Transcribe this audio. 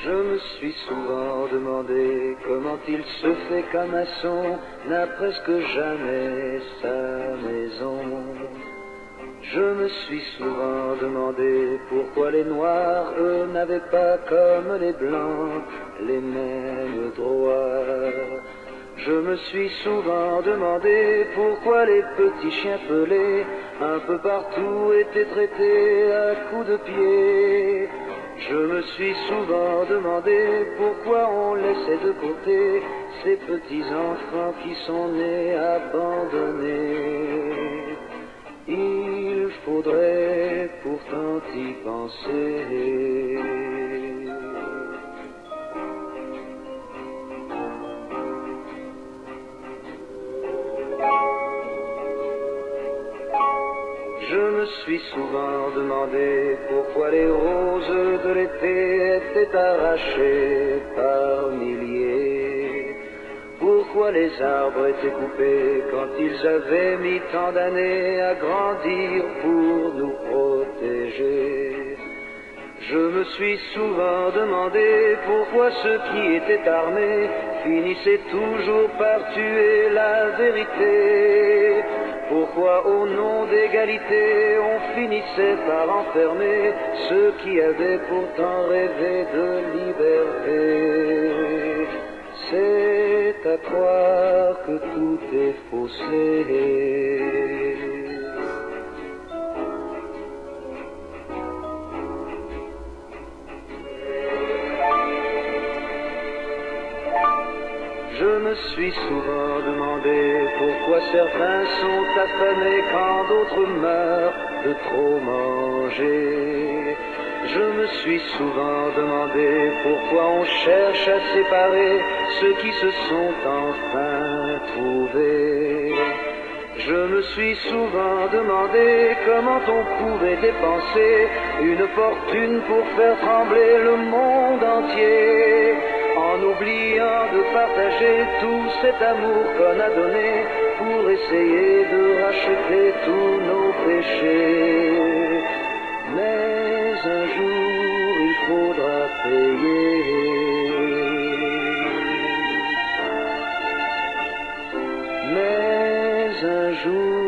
Je me suis souvent demandé comment il se fait qu'un maçon n'a presque jamais sa maison. Je me suis souvent demandé pourquoi les noirs, eux, n'avaient pas comme les blancs les mêmes droits. Je me suis souvent demandé pourquoi les petits chiens pelés un peu partout étaient traités à coups de pied. Je me suis souvent demandé pourquoi on laissait de côté ces petits enfants qui sont nés abandonnés. Il faudrait pourtant y penser. Je me suis souvent demandé pourquoi les roses de l'été étaient arrachées par milliers. Pourquoi les arbres étaient coupés quand ils avaient mis tant d'années à grandir pour nous protéger. Je me suis souvent demandé pourquoi ceux qui étaient armés finissaient toujours par tuer la vérité. Pourquoi au nom d'égalité on finissait par enfermer ceux qui avaient pourtant rêvé de liberté. C'est à croire que tout est faussé. Je me suis souvent demandé pourquoi certains sont affamés quand d'autres meurent de trop manger. Je me suis souvent demandé pourquoi on cherche à séparer ceux qui se sont enfin trouvés. Je me suis souvent demandé comment on pouvait dépenser une fortune pour faire trembler le monde entier, en oubliant de partager tout cet amour qu'on a donné pour essayer de racheter tous nos péchés. Mais un jour il faudra payer. Mais un jour